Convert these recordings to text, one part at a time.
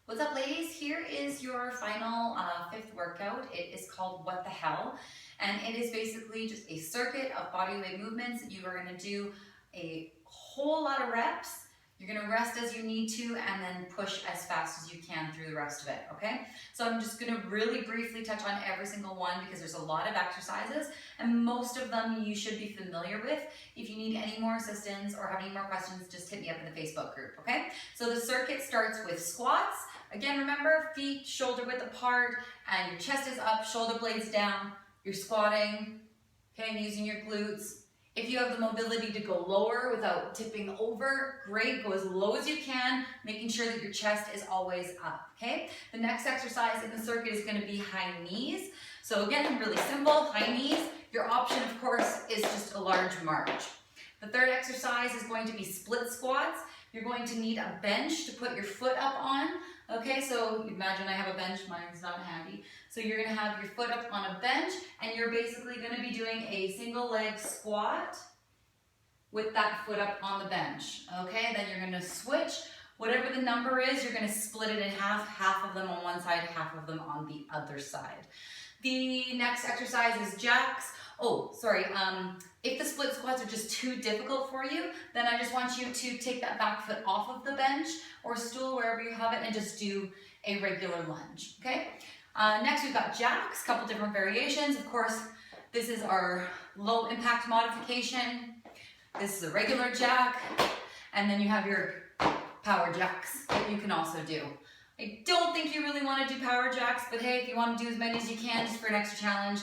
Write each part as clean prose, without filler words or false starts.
What's up, ladies? Here is your final fifth workout. It is called What the Hell, and it is basically just a circuit of body weight movements. You are going to do a whole lot of reps. You're going to rest as you need to and then push as fast as you can through the rest of it, okay? So I'm just going to really briefly touch on every single one because there's a lot of exercises and most of them you should be familiar with. If you need any more assistance or have any more questions, just hit me up in the Facebook group, okay? So the circuit starts with squats. Again, remember, feet shoulder width apart and your chest is up, shoulder blades down. You're squatting, okay, using your glutes. If you have the mobility to go lower without tipping over, great, go as low as you can, making sure that your chest is always up, okay? The next exercise in the circuit is gonna be high knees. So again, really simple, high knees. Your option, of course, is just a large march. The third exercise is going to be split squats. You're going to need a bench to put your foot up on. Okay, so imagine I have a bench, mine's not handy. So you're gonna have your foot up on a bench and you're basically gonna be doing a single leg squat with that foot up on the bench. Okay, then you're gonna switch. Whatever the number is, you're gonna split it in half of them on one side, half of them on the other side. The next exercise is jacks. If the split squats are just too difficult for you, then I just want you to take that back foot off of the bench or stool, wherever you have it, and just do a regular lunge, okay? Next, we've got jacks, a couple different variations. Of course, this is our low impact modification. This is a regular jack, and then you have your power jacks that you can also do. I don't think you really want to do power jacks, but hey, if you want to do as many as you can just for an extra challenge,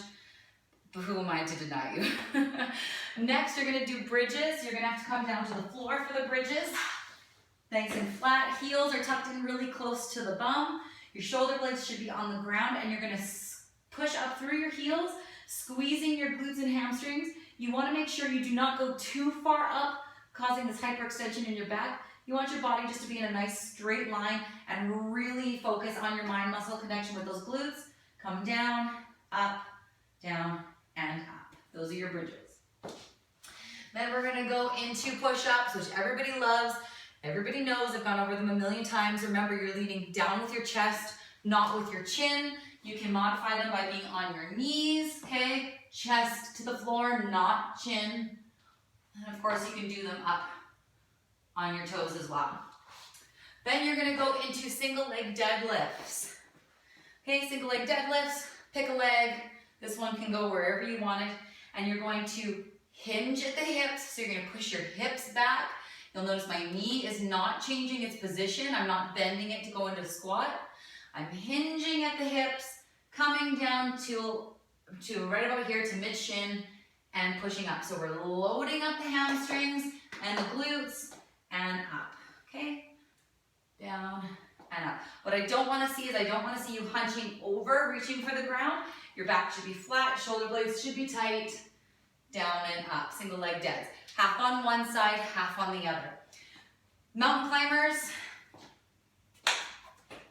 who am I to deny you? Next, you're gonna do bridges. You're gonna have to come down to the floor for the bridges. Nice and flat. Heels are tucked in really close to the bum. Your shoulder blades should be on the ground and you're gonna push up through your heels, squeezing your glutes and hamstrings. You wanna make sure you do not go too far up, causing this hyperextension in your back. You want your body just to be in a nice straight line and really focus on your mind-muscle connection with those glutes. Come down, up, down, and up. Those are your bridges. Then we're gonna go into push-ups, which everybody loves. Everybody knows, I've gone over them a million times. Remember, you're leaning down with your chest, not with your chin. You can modify them by being on your knees, okay? Chest to the floor, not chin. And of course, you can do them up on your toes as well. Then you're gonna go into single leg deadlifts. Okay, single leg deadlifts, pick a leg. This one can go wherever you want it. And you're going to hinge at the hips. So you're gonna push your hips back. You'll notice my knee is not changing its position. I'm not bending it to go into a squat. I'm hinging at the hips, coming down to right about here to mid shin and pushing up. So we're loading up the hamstrings and the glutes and up, okay? Down and up. What I don't want to see is I don't want to see you hunching over, reaching for the ground. Your back should be flat, shoulder blades should be tight, down and up. Single leg deads. Half on one side, half on the other. Mountain climbers,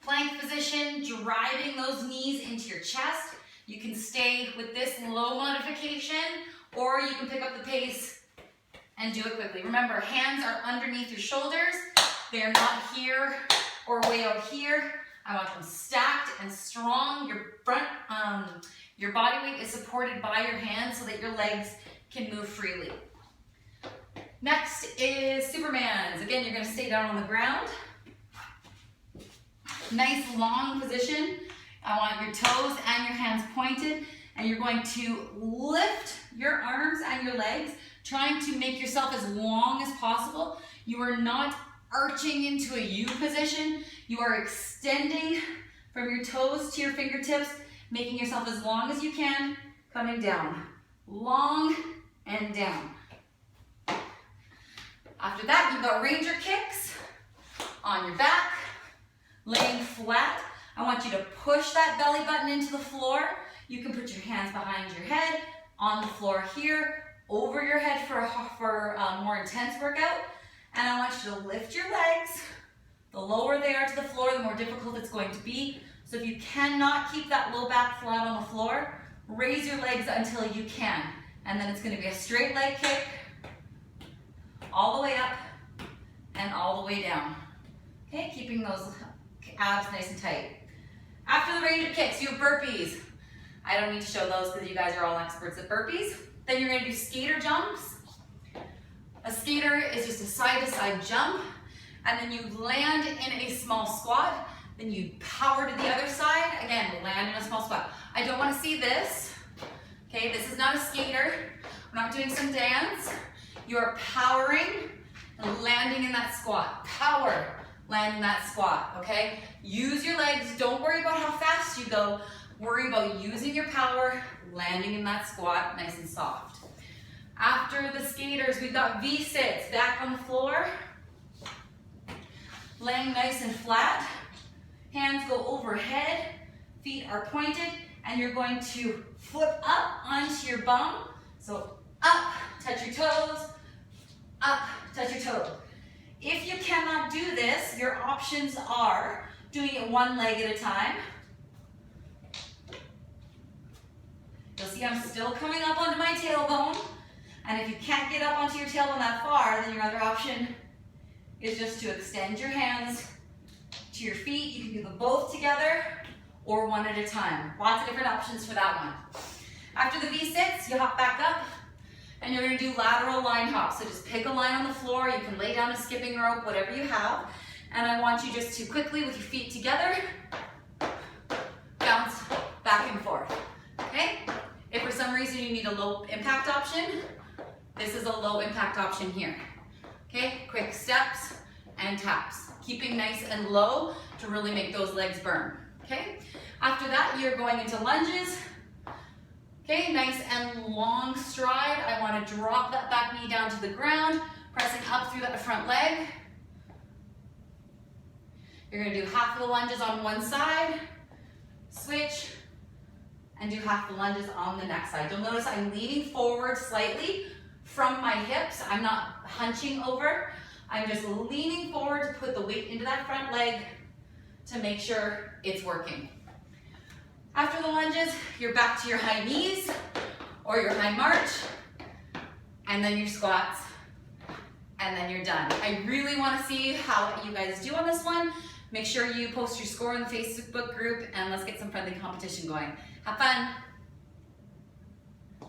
plank position, driving those knees into your chest. You can stay with this low modification, or you can pick up the pace and do it quickly. Remember, hands are underneath your shoulders. They're not here or way out here. I want them stacked and strong. Your body weight is supported by your hands so that your legs can move freely. Next is Supermans. Again, you're gonna stay down on the ground. Nice long position. I want your toes and your hands pointed, and you're going to lift your arms and your legs, trying to make yourself as long as possible. You are not arching into a U position. You are extending from your toes to your fingertips, making yourself as long as you can, coming down. Long and down. After that, you've got ranger kicks on your back, laying flat. I want you to push that belly button into the floor. You can put your hands behind your head, on the floor here, over your head for a more intense workout. And I want you to lift your legs. The lower they are to the floor, the more difficult it's going to be. So if you cannot keep that low back flat on the floor, raise your legs until you can. And then it's going to be a straight leg kick, all the way up and all the way down. Okay, keeping those abs nice and tight. After the range of kicks, you have burpees. I don't need to show those because you guys are all experts at burpees. Then you're gonna do skater jumps. A skater is just a side-to-side jump, and then you land in a small squat, then you power to the other side, again, land in a small squat. I don't wanna see this, okay? This is not a skater. We're not doing some dance. You're powering and landing in that squat. Power, land in that squat, okay? Use your legs, don't worry about how fast you go. Worry about using your power, landing in that squat, nice and soft. After the skaters, we've got V-sits, back on the floor. Laying nice and flat. Hands go overhead, feet are pointed, and you're going to flip up onto your bum. So up, touch your toes, up, touch your toes. If you cannot do this, your options are doing it one leg at a time. You'll see I'm still coming up onto my tailbone. And if you can't get up onto your tailbone that far, then your other option is just to extend your hands to your feet. You can do them both together or one at a time. Lots of different options for that one. After the V-sits, you hop back up and you're gonna do lateral line hops. So just pick a line on the floor. You can lay down a skipping rope, whatever you have. And I want you just to quickly, with your feet together, bounce back and forth, okay? If for some reason you need a low impact option, this is a low impact option here. Okay, quick steps and taps. Keeping nice and low to really make those legs burn, okay? After that, you're going into lunges. Okay, nice and long stride. I wanna drop that back knee down to the ground, pressing up through that front leg. You're gonna do half of the lunges on one side, switch, and do half the lunges on the next side. You'll notice I'm leaning forward slightly from my hips. I'm not hunching over. I'm just leaning forward to put the weight into that front leg to make sure it's working. After the lunges, you're back to your high knees or your high march, and then your squats, and then you're done. I really wanna see how you guys do on this one. Make sure you post your score in the Facebook group, and let's get some friendly competition going. Have fun.